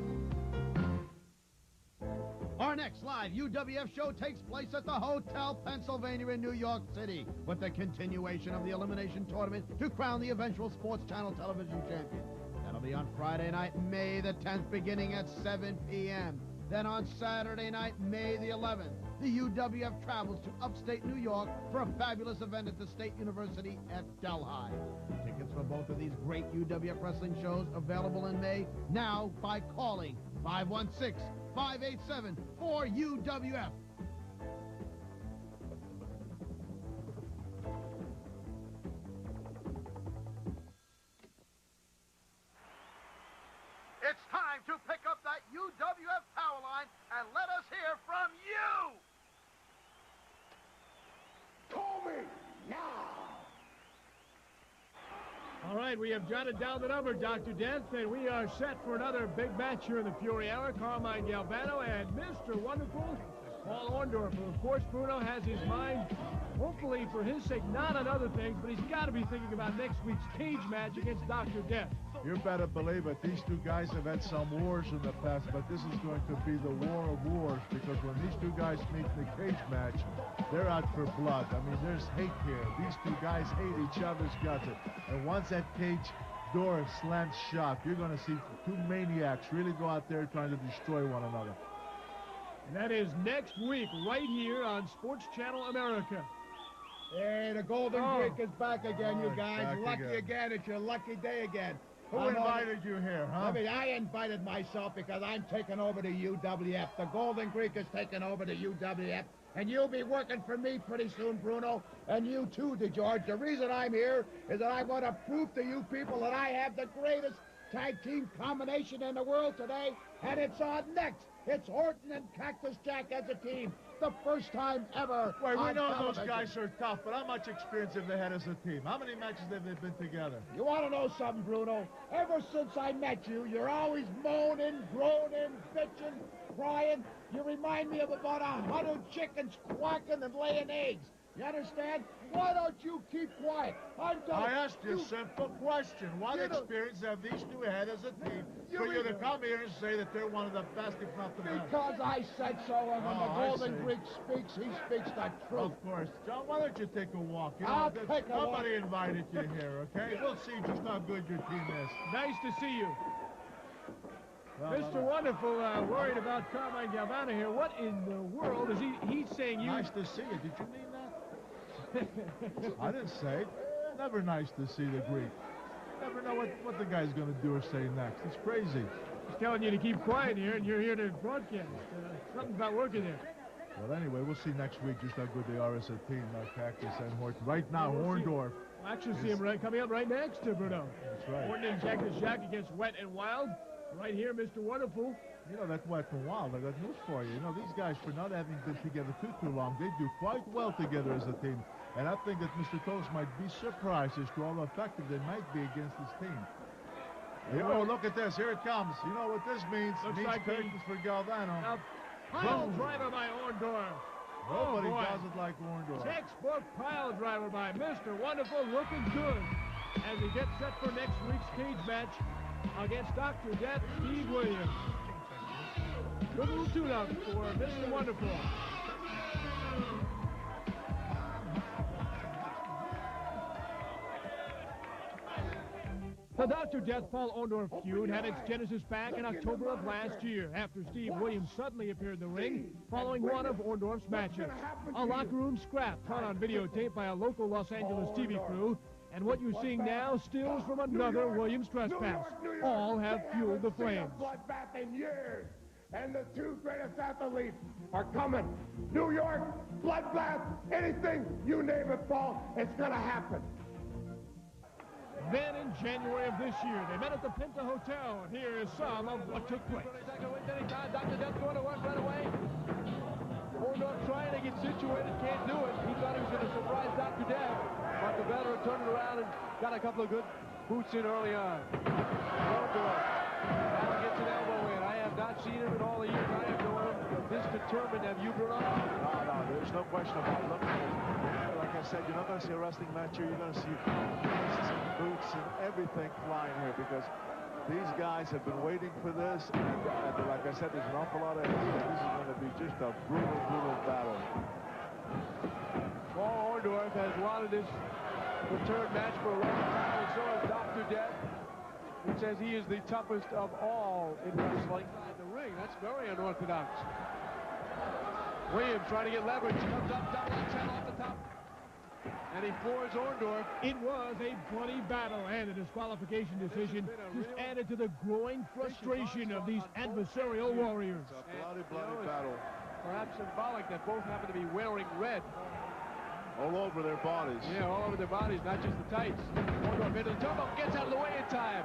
Our next live UWF show takes place at the Hotel Pennsylvania in New York City with the continuation of the Elimination Tournament to crown the eventual Sports Channel television champion. That'll be on Friday night, May the 10th, beginning at 7 p.m. Then on Saturday night, May the 11th, the UWF travels to upstate New York for a fabulous event at the State University at Delhi. Tickets for both of these great UWF wrestling shows available in May now by calling 516-587-4UWF. All right, we have jotted down the number, Dr. Death, and we are set for another big match here in the Fury Hour. Carmine Galvano and Mr. Wonderful, Paul Orndorff, who, of course, Bruno has his mind, hopefully for his sake, not on other things, but he's got to be thinking about next week's cage match against Dr. Death. You better believe it. These two guys have had some wars in the past, but this is going to be the war of wars, because when these two guys meet in the cage match, they're out for blood. I mean, there's hate here. These two guys hate each other's guts. And once that cage door slams shut, you're going to see two maniacs really go out there trying to destroy one another. And that is next week, right here on Sports Channel America. Hey, the Golden Greek is back again, you guys. Lucky again. It's your lucky day again. Who invited you here, huh? I mean, I invited myself because I'm taking over the UWF. The Golden Greek is taking over the UWF. And you'll be working for me pretty soon, Bruno. And you too, DeGeorge. The reason I'm here is that I want to prove to you people that I have the greatest tag team combination in the world today. And it's on next. It's Orton and Cactus Jack as a team. The first time ever. Wait, we know television. those guys are tough, but how much experience have they had as a team? How many matches have they been together? You want to know something, Bruno? Ever since I met you, you're always moaning, groaning, bitching, crying. You remind me of about 100 chickens quacking and laying eggs. You understand? Why don't you keep quiet? I asked you a simple question. What experience have these two had as a team for you to come here and say that they're one of the best, if not the best? Because I said so, and when the Golden Greek speaks, he speaks the truth. Of course. John, why don't you take a walk? You I'll know, take a walk. Nobody invited you here, okay? We'll see just how good your team is. Nice to see you. Well, Mr. Wonderful, worried about Carmine Galvano here. What in the world is he's saying you... Nice to see you. Did you mean that? I didn't say it. Never nice to see the Greek. Never know what the guy's going to do or say next. It's crazy. He's telling you to keep quiet here, and you're here to broadcast. Something's not working there. Well, anyway, we'll see next week just how good they are as a team, Cactus and Horton. Right now, Orndorff. We'll actually see him coming up right next to Bruno. That's right. Orton and Cactus Jack against Wet and Wild. Right here, Mr. Wonderful. You know, that Wet and Wild, I got news for you. You know, these guys, for not having been together too long, they do quite well together as a team. And I think that Mr. Toast might be surprised as to how effective they might be against this team. Oh, look at this. Here it comes. You know what this means? Looks It means like curtains for Galvano. Pile driver by Orndorff. Nobody boy. does it like Orndorff. Textbook pile driver by Mr. Wonderful, looking good as he gets set for next week's cage match against Dr. Death, Steve Williams. Good little tune-up for Mr. Wonderful. The Dr. Death Paul Orndorff feud had its genesis back in October of last year after Steve Williams suddenly appeared in the ring following one of Orndorff's matches. A locker room scrap caught on videotape by a local Los Angeles TV crew, and what you're seeing now stills from another Williams trespass. All have fueled the flames. Bloodbath in years, and the two greatest athletes are coming. New York, bloodbath, anything, you name it, Paul, it's gonna happen. Then in January of this year, they met at the Pinta Hotel, and here is some of what took place. Dr. Death going to work right away. Orndorff trying to get situated, can't do it. He thought he was going to surprise Dr. Death, but the veteran turned it around and got a couple of good boots in early on. Orndorff now gets an elbow in. I have not seen him in all the years I have known him this determined. Have you, Bruno? No, there's no question about it. Look, like I said, you're not going to see a wrestling match here. You're going to see some boots and everything flying here because these guys have been waiting for this. And like I said, there's an awful lot of energy. This is going to be just a brutal, brutal battle. Paul Orndorff has wanted this return match for a long time, and so has Dr. Death. He says he is the toughest of all in wrestling. Inside the ring, that's very unorthodox. Williams trying to get leverage, comes up, down that channel off the top, and he floors Orndorff. It was a bloody battle, and a disqualification decision just added to the growing frustration of these adversarial warriors. Bloody battle. Perhaps symbolic that both happen to be wearing red. All over their bodies. Yeah, all over their bodies, not just the tights. Orndorff into the turnbuckle, gets out of the way in time.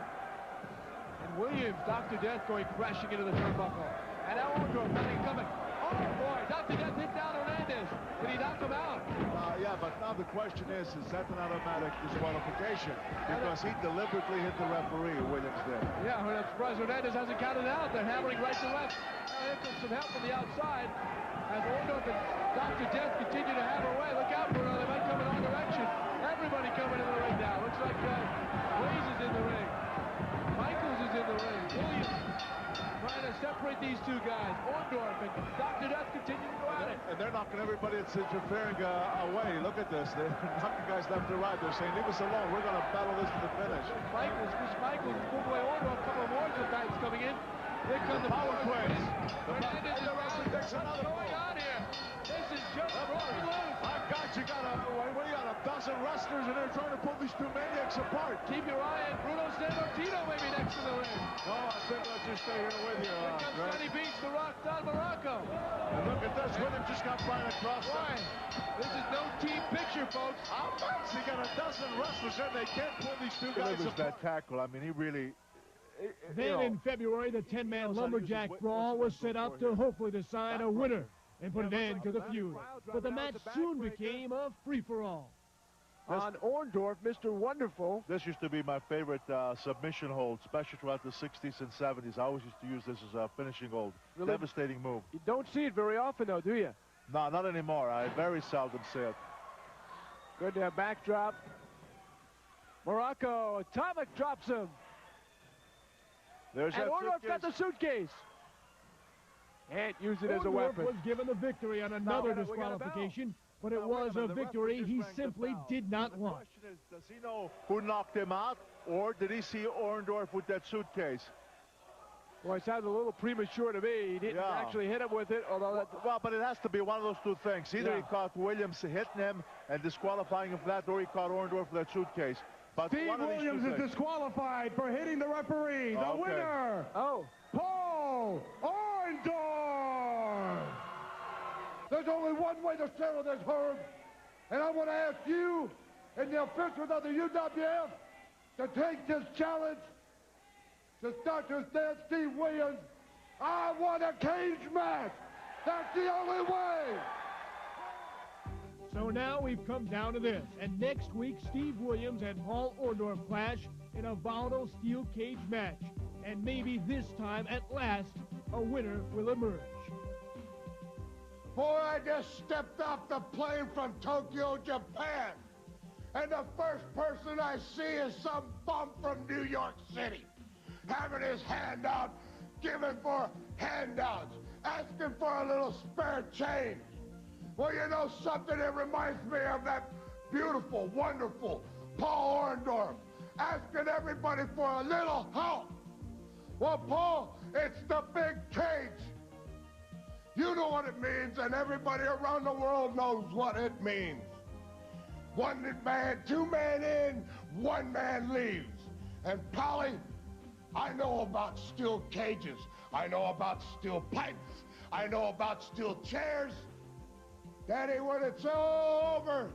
And Williams, Dr. Death going crashing into the turnbuckle. And now Orndorff, nothing coming. Boy, Dr. Death hit down Hernandez. Did he knock him out? Yeah, but now the question is that an automatic disqualification? Because he deliberately hit the referee, Williams did. Yeah, I'm surprised Hernandez hasn't counted out. They're hammering right to left. Now here comes some help from the outside. As Orndorff and Dr. Death continue to hammer away. Look out, Bruno. They might come in our direction. Everybody coming in the ring now. Looks like Blaze is in the ring. Michaels is in the ring. Williams trying to separate these two guys. Orndorff and Dr. Death continue to go at it. And they're knocking everybody that's interfering away. Look at this. They're knocking guys left and right. They're saying, leave us alone. We're going to battle this to the finish. Chris Michaels, Cowboy Orndorff, a couple more guys coming in. Here come the power plays. Hernandez is around. What's going on here? This is just broken loose. My God, we got a dozen wrestlers and they're trying to pull these two maniacs apart. Keep your eye on Bruno Sammartino maybe next to the ring. No, I think I'll just stay here with you. Here comes Sonny Beach, The Rock, Don Morocco. And look at this. Williams just got flying across. Why? This is no team picture, folks. How much? They got a dozen wrestlers and they can't pull these two guys apart. That tackle, I mean, he really... Then in February, the 10-man lumberjack brawl was set up to hopefully decide a winner and put an end to the feud. But the match soon became a free-for-all. On Orndorff, Mr. Wonderful. This used to be my favorite submission hold, especially throughout the 60s and 70s. I always used to use this as a finishing hold. Really? Devastating move. You don't see it very often, though, do you? No, not anymore. I very seldom see it. Good backdrop. Morocco, Atomic drops him. There's and Orndorff got the suitcase. Can't use it as a weapon. Was given the victory on another disqualification, but it was a victory he simply did not want. The question is, does he know who knocked him out, or did he see Orndorff with that suitcase? Well, it sounds a little premature to me. He didn't actually hit him with it, although... Well, but it has to be one of those two things. Either he caught Williams hitting him and disqualifying him for that, or he caught Orndorff with that suitcase. But Steve Williams is disqualified for hitting the referee. The winner, Paul Orndorff. There's only one way to settle this, Herb. And I want to ask you and the officials of the UWF to take this challenge to Dr. Death, Steve Williams. I want a cage match. That's the only way. So now we've come down to this, and next week Steve Williams and Paul Orndorff clash in a volatile steel cage match, and maybe this time at last a winner will emerge. Boy, I just stepped off the plane from Tokyo, Japan, and the first person I see is some bum from New York City, having his hand out, giving for handouts, asking for a little spare change. Well, you know something? It reminds me of that beautiful, wonderful Paul Orndorff asking everybody for a little help. Well, Paul, it's the big cage. You know what it means, and everybody around the world knows what it means. One man, two men in, one man leaves. And Polly, I know about steel cages. I know about steel pipes. I know about steel chairs. Daddy, when it's all over,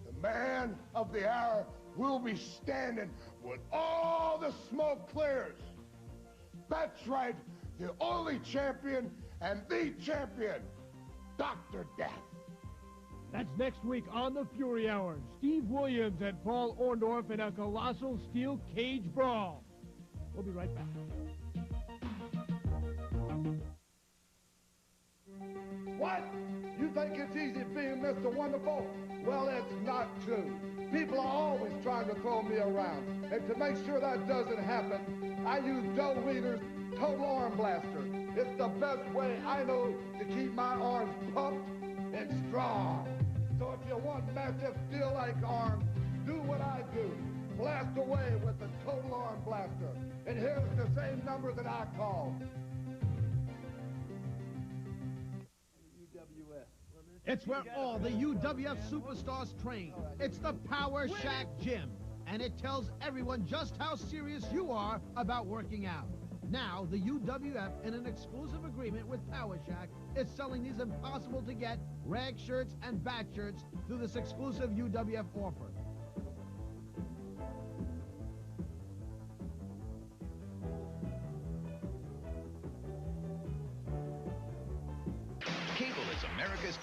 the man of the hour will be standing when all the smoke clears. That's right, the only champion and the champion, Dr. Death. That's next week on the Fury Hour. Steve Williams and Paul Orndorff in a colossal steel cage brawl. We'll be right back. What? You think it's easy being Mr. Wonderful? Well, it's not true. People are always trying to throw me around. And to make sure that doesn't happen, I use Joe Weider's Total Arm Blaster. It's the best way I know to keep my arms pumped and strong. So if you want massive steel-like arms, do what I do. Blast away with the Total Arm Blaster. And here's the same number that I call. It's where all the UWF superstars train. It's the Power Shack Gym. And it tells everyone just how serious you are about working out. Now, the UWF, in an exclusive agreement with Power Shack, is selling these impossible-to-get rag shirts and back shirts through this exclusive UWF offer.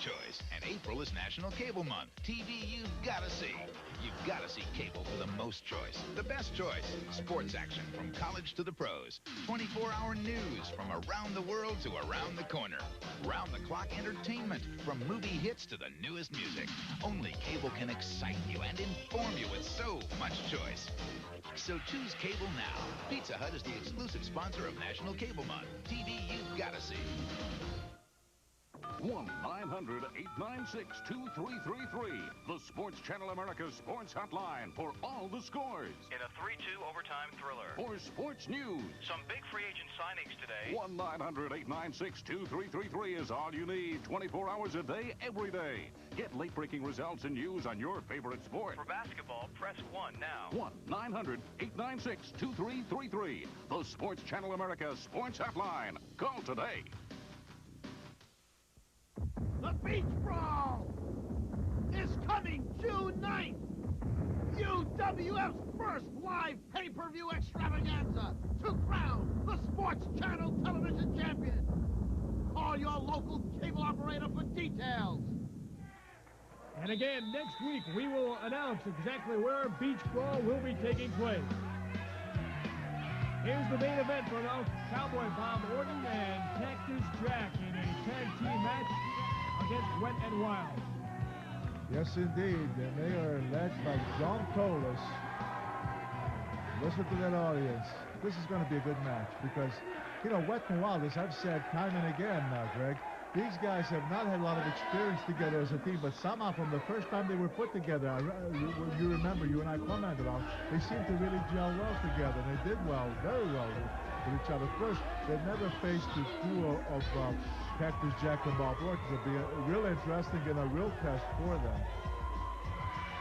choice. And April is National Cable Month. TV you've got to see. You've got to see cable for the most choice. The best choice. Sports action from college to the pros. 24-hour news from around the world to around the corner. Round-the-clock entertainment from movie hits to the newest music. Only cable can excite you and inform you with so much choice. So choose cable now. Pizza Hut is the exclusive sponsor of National Cable Month. TV you've got to see. 1-900-896-2333. The Sports Channel America Sports Hotline for all the scores. In a 3-2 overtime thriller. For sports news. Some big free agent signings today. 1-900-896-2333 is all you need. 24 hours a day, every day. Get late-breaking results and news on your favorite sport. For basketball, press 1 now. 1-900-896-2333. The Sports Channel America Sports Hotline. Call today. The Beach Brawl is coming June 9th. UWF's first live pay-per-view extravaganza to crown the Sports Channel television champion. Call your local cable operator for details. And again, next week, we will announce exactly where Beach Brawl will be taking place. Here's the main event for Cowboy Bob Orton and Cactus Jack in a tag team match against Wet and Wild. Yes, indeed. And they are led by John Tolis. Listen to that audience. This is going to be a good match because, you know, Wet and Wild, as I've said time and again now, Greg, these guys have not had a lot of experience together as a team, but somehow from the first time they were put together, you remember, you and I commented on, they seemed to really gel well together. They did well, very well with each other. Of course, they've never faced the duo of Cactus Jack and Bob Orton. It'll be real interesting and a real test for them.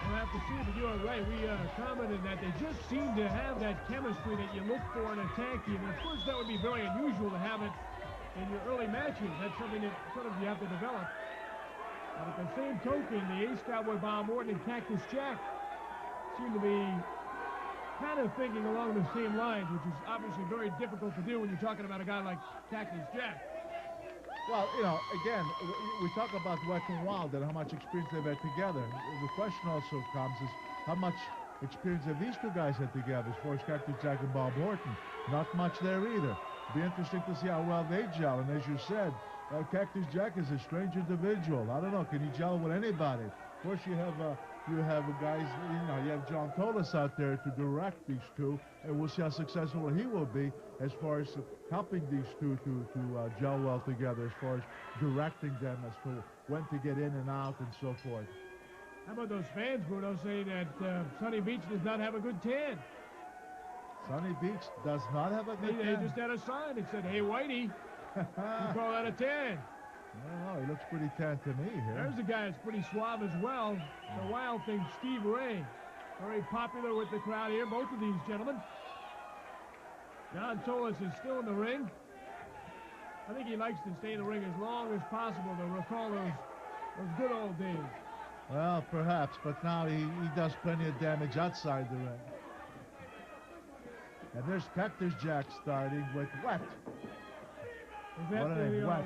We'll have to see, but you are right. We commented that they just seem to have that chemistry that you look for in a tag team. And of course, that would be very unusual to have it in your early matches. That's something that sort of you have to develop. But at the same token, the Ace Cowboy Bob Orton and Cactus Jack seem to be kind of thinking along the same lines, which is obviously very difficult to do when you're talking about a guy like Cactus Jack. Well, you know, again, we talk about Wet and Wild and how much experience they've had together. The question also comes is how much experience have these two guys had together as far as Cactus Jack and Bob Orton? Not much there either. Be interesting to see how well they gel. And as you said, Cactus Jack is a strange individual. I don't know, can he gel with anybody? Of course, you have guys, you know, you have John Tolis out there to direct these two, and we'll see how successful he will be as far as helping these two to gel well together, as far as directing them as to when to get in and out and so forth. How about those fans, Bruno, saying that Sunny Beach does not have a good tan? Sunny Beach does not have a good tan? They just had a sign that said, "Hey, Whitey, you call that a tan?" I don't know, he looks pretty tan to me here. There's a guy that's pretty suave as well. The Wild thing, Steve Ray. Very popular with the crowd here, both of these gentlemen. John Tolis is still in the ring. I think he likes to stay in the ring as long as possible to recall those good old days. Well, perhaps, but now he does plenty of damage outside the ring. And there's Cactus Jack starting with Wet. What a name, Wet.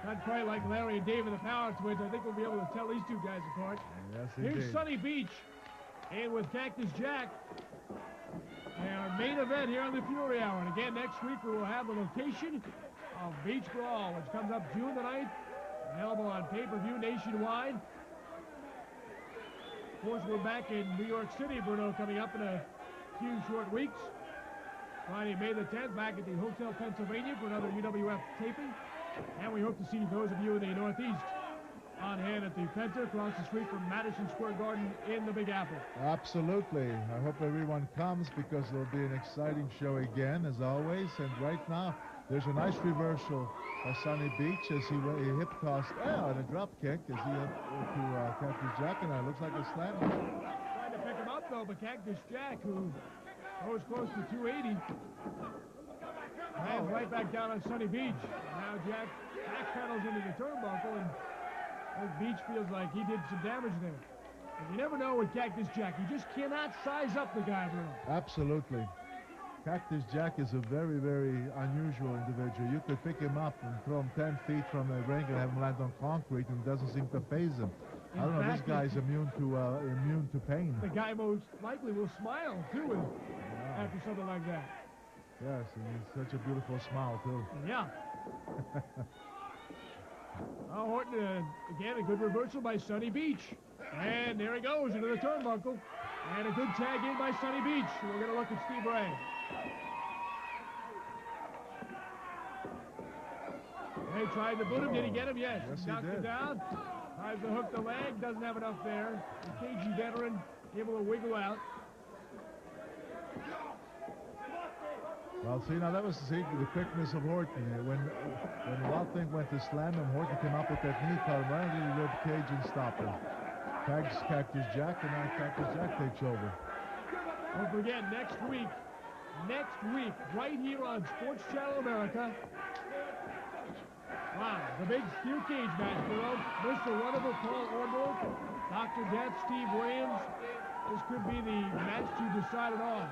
Not quite like Larry and Dave in the Power Twins. I think we'll be able to tell these two guys apart. Yes, Here's indeed. Sunny Beach, and with Cactus Jack. And our main event here on the Fury Hour. And again, next week we will have the location of Beach Brawl, which comes up June the 9th. Available on pay-per-view nationwide. Of course, we're back in New York City, Bruno, coming up in a few short weeks. Friday, May the 10th, back at the Hotel Pennsylvania for another UWF taping. And we hope to see those of you in the Northeast on hand at the Penta across the street from Madison Square Garden in the Big Apple. Absolutely. I hope everyone comes because it'll be an exciting show again, as always. And right now, there's a nice reversal by Sunny Beach as he hip tossed and a drop kick as he hit to Cactus Jack, and it looks like a slam. Trying to pick him up, though, but Cactus Jack, who goes close to 280, lands right back down on Sunny Beach. Now Jack backpedals into the turnbuckle, and Beach feels like he did some damage there. And you never know with Cactus Jack. You just cannot size up the guy, Bruno. Absolutely. Cactus Jack is a very, very unusual individual. You could pick him up and throw him 10 feet from the ring and have him land on concrete, and it doesn't seem to faze him. I don't know. This guy's immune to pain. The guy most likely will smile too after something like that. Yes, and he's such a beautiful smile too. Yeah. Oh, Horton, again, a good reversal by Sonny Beach. And there he goes into the turnbuckle. And a good tag in by Sonny Beach. We're going to look at Steve Ray. They tried to boot him. Did he get him? Yes. Yes, Knocked he did. him down. Tries to hook the leg. Doesn't have enough there. The cagey veteran able to wiggle out. Well, see, now that was the quickness of Horton. When Wild Thing went to slam him, Horton came up with that knee, caught him right into the rib cage and stopped him. Tags Cactus Jack, and now Cactus Jack takes over. Don't forget, next week, right here on Sports Channel America. Wow, the big steel cage match, Burrow. Mr. Wonderful Paul Orndorff, Dr. Death, Steve Williams. This could be the match to decide it on.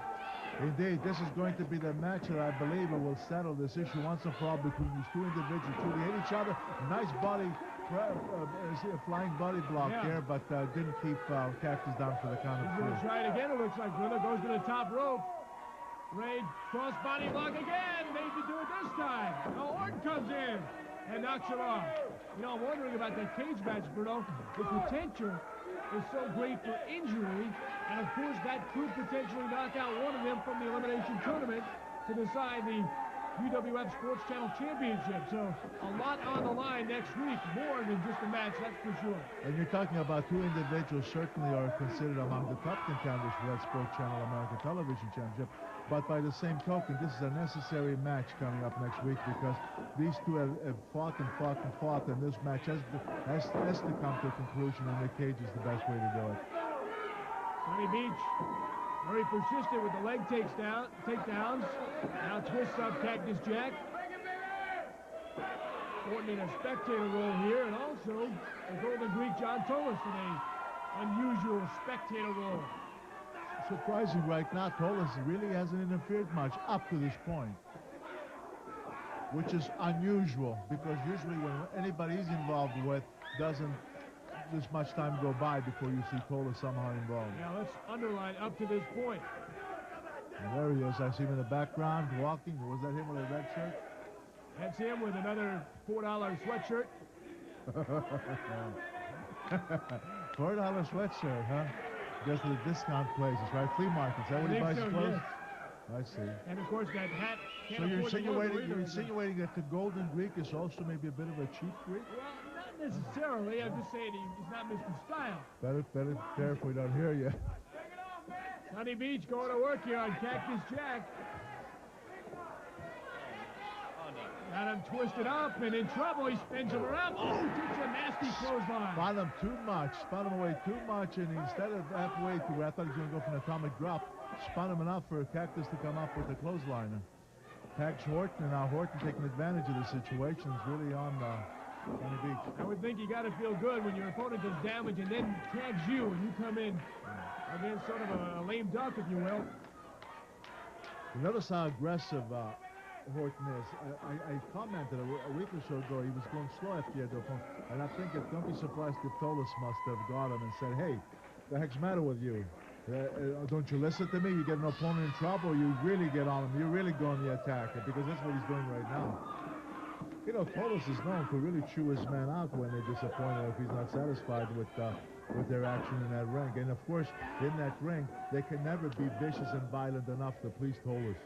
Indeed, this is going to be the match that I believe will settle this issue once and for all between these two individuals. Truly hit each other. Nice body, flying body block there, but didn't keep Cactus down for the count of He's going to try it again, it looks like. Brother goes to the top rope. Ray, cross body block again. Made to do it this time. Now Orton comes in and knocks him off. You know, I'm wondering about that cage match, Bruno. The potential is so great for injury, and of course that could potentially knock out one of them from the elimination tournament to decide the UWF Sports Channel Championship. So a lot on the line next week, more than just a match, that's for sure. And you're talking about two individuals certainly are considered among the top contenders for that Sports Channel American Television Championship. But by the same token, this is a necessary match coming up next week because these two have fought and fought and fought, and this match has to come to a conclusion, and the cage is the best way to do it. Sonny Beach, very persistent with the leg takedowns. Now twists up Cactus Jack. Orton in a spectator role here, and also the Golden Greek John Thomas in a unusual spectator role. Surprising right now, Tolis really hasn't interfered much up to this point, which is unusual because usually when anybody he's involved with doesn't this much time go by before you see Tolis somehow involved. Now let's underline up to this point. And there he is. I see him in the background walking. Was that him with a red shirt? That's him with another $4 sweatshirt. $4 sweatshirt, huh? Just the discount places, right? Flea markets. Is that where he buys his clothes? Yes. I see. And of course that hat. So you're insinuating that the Golden Greek is also maybe a bit of a cheap Greek? Well, not necessarily. I'm just saying he's not Mr. Style. Better careful we don't hear you. Sonny Beach going to work here on Cactus Jack. Got him twisted up and in trouble. He spins him around. Oh, takes a nasty clothesline. Spun him too much. Spun him away too much, and instead of halfway to where I thought he was going to go for an atomic drop, spun him enough for Cactus to come up with a clothesline. Tags Horton, and now Horton taking advantage of the situation. Is really on Sonny Beach. I would think you got to feel good when your opponent does damage and then tags you, and you come in against sort of a lame duck, if you will. You notice how aggressive Horton is. I commented a week or so ago he was going slow after he had the opponent, and I think don't be surprised if Tolis must have got him and said, hey, the heck's the matter with you? Don't you listen to me? You get an opponent in trouble, you really get on him. You really go on the attack, because that's what he's doing right now. You know, Tolis is known to really chew his man out when they're disappointed if he's not satisfied with their action in that ring. And of course, in that ring, they can never be vicious and violent enough to please Tolis.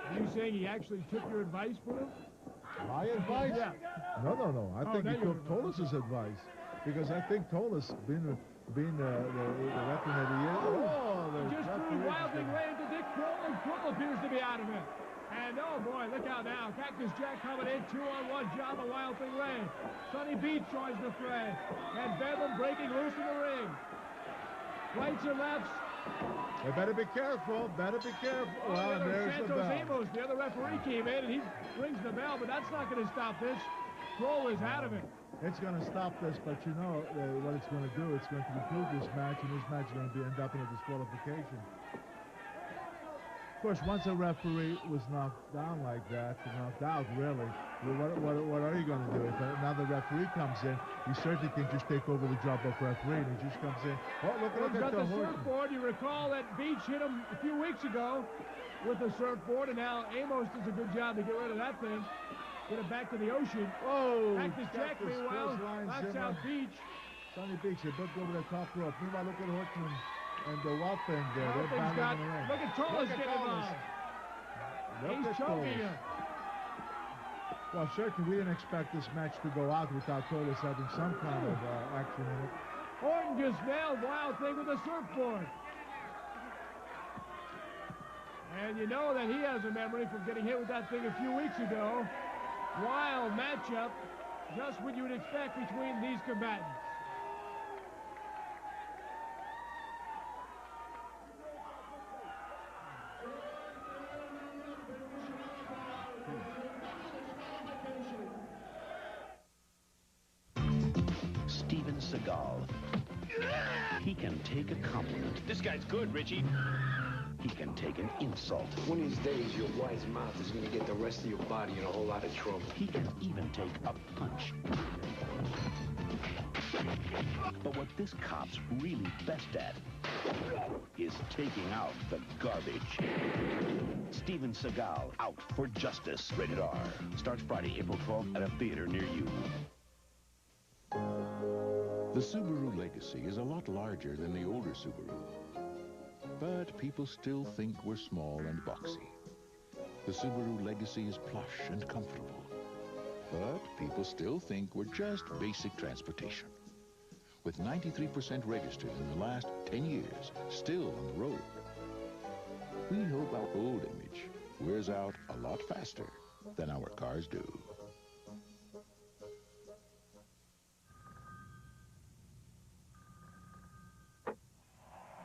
Are you saying he actually took your advice for him? My advice? Yeah. No. I think he took Tolis' advice. Because I think Tolis, being the veteran that he is... He just threw Wild Thing Ray into Dick Kroll, and Kroll appears to be out of it. And oh boy, look out now. Cactus Jack coming in, 2-on-1 job of Wild Thing Ray. Sonny Beach joins the fray. And Bedlam breaking loose in the ring. Rights and lefts. They better be careful. Well, there's Santos the bell. Amos, the other referee, came in and he rings the bell, but that's not going to stop this. Kroll is out of it. It's going to stop this, but you know what it's going to do. It's going to conclude this match, and this match is going to end up in a disqualification. Of course, once a referee was knocked down like that, knocked out, really, what are you going to do? If another referee comes in, he certainly can just take over the job of referee, and he just comes in. Oh, look at the surfboard. You recall that Beach hit him a few weeks ago with the surfboard, and now Amos does a good job to get rid of that thing. Get it back to the ocean. Oh, Cactus Jack, meanwhile, knocks out Beach. Sonny Beach, they both go over the top rope. Meanwhile, look at Horton and the Walton there. Walton's got, look at Tolas getting involved. He's choking him. Well, certainly we didn't expect this match to go out without Tolas having some kind of action in it. Horton just nailed Wild Thing with a surfboard. And you know that he has a memory from getting hit with that thing a few weeks ago. Wild matchup, just what you would expect between these combatants. Steven Seagal. He can take a compliment. This guy's good, Richie. He can take an insult. One of these days, your wise mouth is going to get the rest of your body in a whole lot of trouble. He can even take a punch. But what this cop's really best at is taking out the garbage. Steven Seagal, Out for Justice. Rated R. Starts Friday, April 12th at a theater near you. The Subaru Legacy is a lot larger than the older Subaru. But people still think we're small and boxy. The Subaru Legacy is plush and comfortable. But people still think we're just basic transportation. With 93% registered in the last 10 years, still on the road. We hope our old image wears out a lot faster than our cars do.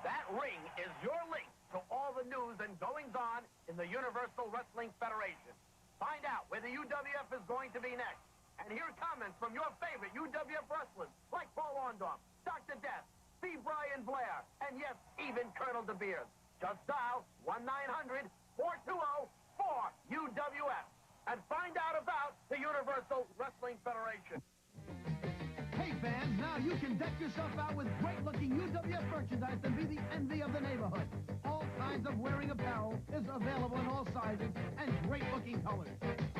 That ring is your link to all the news and goings-on in the Universal Wrestling Federation. Find out where the UWF is going to be next. And hear comments from your favorite UWF wrestlers, like Paul Orndorff, Dr. Death, C. Brian Blair, and yes, even Colonel De Beers. Just dial 1-900-420-4UWF and find out about the Universal Wrestling Federation. Hey fans, now you can deck yourself out with great-looking UWF merchandise and be the envy of the neighborhood. All kinds of wearing apparel is available in all sizes and great-looking colors.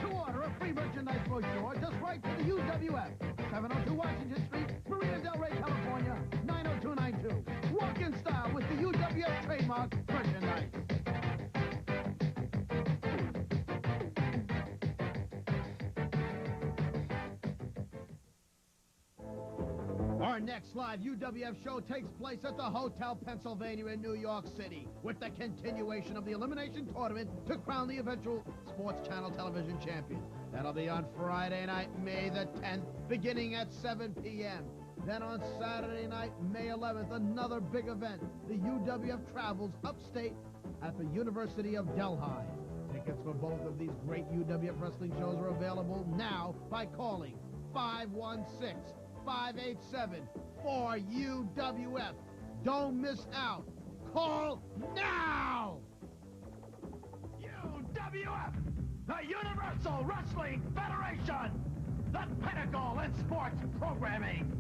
To order a free merchandise brochure, just write to the UWF, 702 Washington Street, Marina Del Rey, California, 90292. Walk in style with the UWF trademark merchandise. Our next live UWF show takes place at the Hotel Pennsylvania in New York City, with the continuation of the elimination tournament to crown the eventual Sports Channel television champion. That'll be on Friday night, May the 10th, beginning at 7 p.m. Then on Saturday night, May 11th, another big event. The UWF travels upstate at the University of Delhi. Tickets for both of these great UWF wrestling shows are available now by calling 516-587-4UWF. Don't miss out. Call now! UWF, the Universal Wrestling Federation, the pinnacle in sports programming.